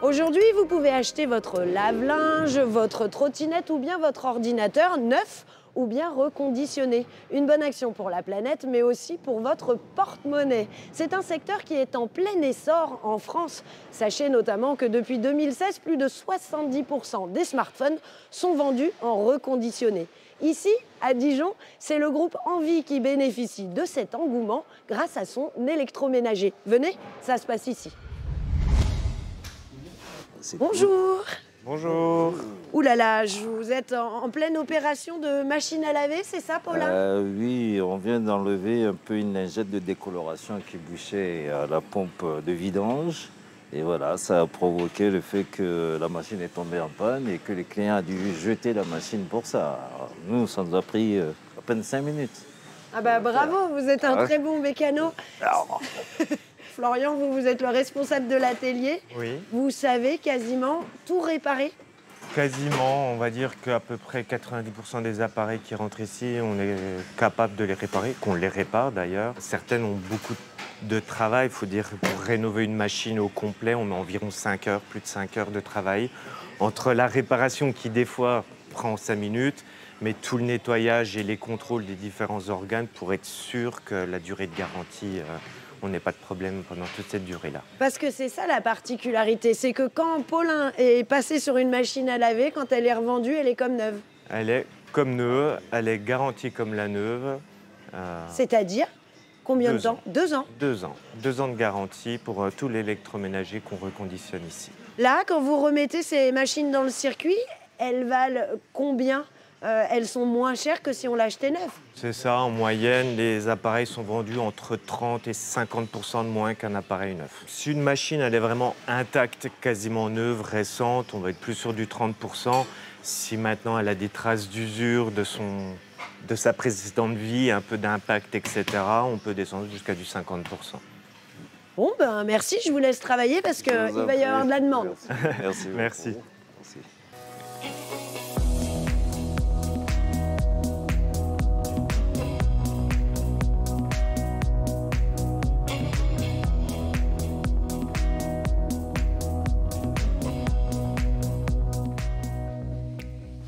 Aujourd'hui, vous pouvez acheter votre lave-linge, votre trottinette ou bien votre ordinateur neuf ou bien reconditionné. Une bonne action pour la planète, mais aussi pour votre porte-monnaie. C'est un secteur qui est en plein essor en France. Sachez notamment que depuis 2016, plus de 70% des smartphones sont vendus en reconditionné. Ici, à Dijon, c'est le groupe Envie qui bénéficie de cet engouement grâce à son électroménager. Venez, ça se passe ici. Bonjour. Bonjour. Ouh là là, vous êtes en pleine opération de machine à laver, c'est ça, Paulin? Oui, on vient d'enlever un peu une lingette de décoloration qui bouchait à la pompe de vidange. Et voilà, ça a provoqué le fait que la machine est tombée en panne et que le client a dû jeter la machine pour ça. Alors, nous, ça nous a pris à peine 5 minutes. Ah bah bravo, vous êtes un très bon mécano. Alors, Florian, vous êtes le responsable de l'atelier. Oui, Vous savez quasiment tout réparer. quasiment, on va dire qu'à peu près 90% des appareils qui rentrent ici, on est capable de les réparer, qu'on les répare d'ailleurs. Certaines ont beaucoup de travail, il faut dire, pour rénover une machine au complet, on met environ 5 heures, plus de 5 heures de travail. Entre la réparation qui des fois prend 5 minutes, mais tout le nettoyage et les contrôles des différents organes pour être sûr que la durée de garantie, on n'ait pas de problème pendant toute cette durée-là. Parce que c'est ça la particularité, c'est que quand Paulin est passé sur une machine à laver, quand elle est revendue, elle est comme neuve. Elle est comme neuve, elle est garantie comme la neuve. C'est-à-dire combien de 2 temps? ans. 2 ans. 2 ans. 2 ans de garantie pour tout l'électroménager qu'on reconditionne ici. Là, quand vous remettez ces machines dans le circuit, elles valent combien? Elles sont moins chères que si on l'achetait neuf. C'est ça, en moyenne, les appareils sont vendus entre 30 et 50% de moins qu'un appareil neuf. Si une machine elle est vraiment intacte, quasiment neuve, récente, on va être plus sur du 30%. Si maintenant elle a des traces d'usure de sa précédente vie, un peu d'impact, etc., on peut descendre jusqu'à du 50%. Bon, ben merci, je vous laisse travailler parce qu'il va y avoir de la demande. merci. Merci. Merci.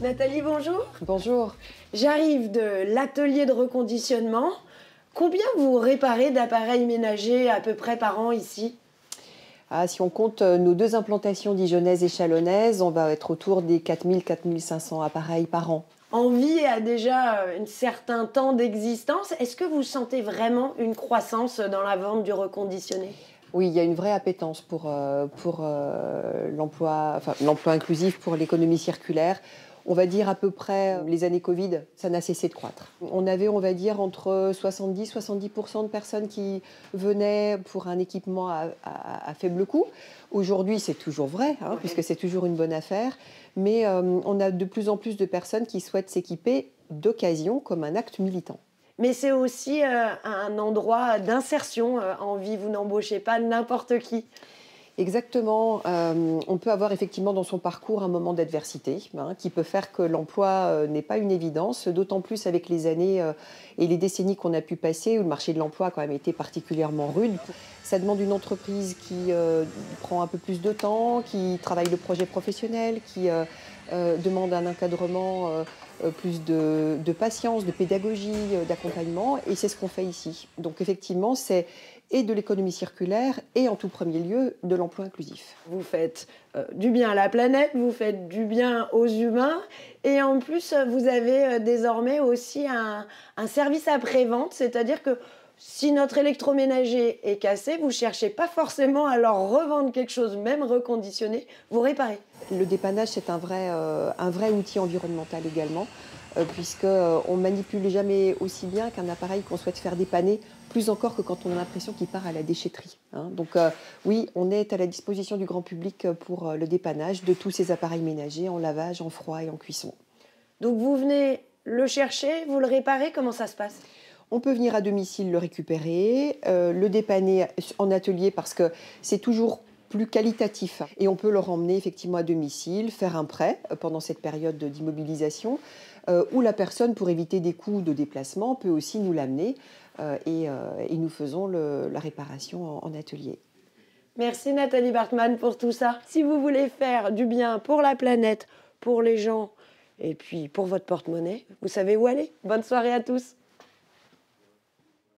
Nathalie, bonjour. Bonjour. J'arrive de l'atelier de reconditionnement. Combien vous réparez d'appareils ménagers à peu près par an ici? Si on compte nos 2 implantations dijonnaises et chalonnaises, on va être autour des 4000-4500 appareils par an. Envie a déjà un certain temps d'existence. Est-ce que vous sentez vraiment une croissance dans la vente du reconditionné? Oui, il y a une vraie appétence pour l'emploi inclusif, pour l'économie circulaire. On va dire à peu près les années Covid, ça n'a cessé de croître. On avait, on va dire, entre 70-70% de personnes qui venaient pour un équipement à faible coût. Aujourd'hui, c'est toujours vrai, puisque c'est toujours une bonne affaire. Mais on a de plus en plus de personnes qui souhaitent s'équiper d'occasion comme un acte militant. Mais c'est aussi un endroit d'insertion. Envie, vous n'embauchez pas n'importe qui. Exactement. On peut avoir effectivement dans son parcours un moment d'adversité qui peut faire que l'emploi n'est pas une évidence, d'autant plus avec les années et les décennies qu'on a pu passer où le marché de l'emploi a quand même été particulièrement rude. Ça demande une entreprise qui prend un peu plus de temps, qui travaille le projet professionnel, qui demande un encadrement plus de patience, de pédagogie, d'accompagnement, et c'est ce qu'on fait ici. Donc effectivement, c'est et de l'économie circulaire et en tout premier lieu de l'emploi inclusif. Vous faites du bien à la planète, vous faites du bien aux humains et en plus vous avez désormais aussi un service après-vente, c'est-à-dire que si notre électroménager est cassé, vous ne cherchez pas forcément à leur revendre quelque chose, même reconditionné, vous réparez. Le dépannage, c'est un vrai outil environnemental également, puisqu'on ne manipule jamais aussi bien qu'un appareil qu'on souhaite faire dépanner, plus encore que quand on a l'impression qu'il part à la déchetterie. Donc oui, on est à la disposition du grand public pour le dépannage de tous ces appareils ménagers en lavage, en froid et en cuisson. Donc vous venez le chercher, vous le réparez, comment ça se passe ? On peut venir à domicile le récupérer, le dépanner en atelier parce que c'est toujours plus qualitatif. Et on peut le emmener effectivement à domicile, faire un prêt pendant cette période d'immobilisation, où la personne, pour éviter des coûts de déplacement, peut aussi nous l'amener et nous faisons la réparation en atelier. Merci Nathalie Bartman pour tout ça. Si vous voulez faire du bien pour la planète, pour les gens et puis pour votre porte-monnaie, vous savez où aller. Bonne soirée à tous.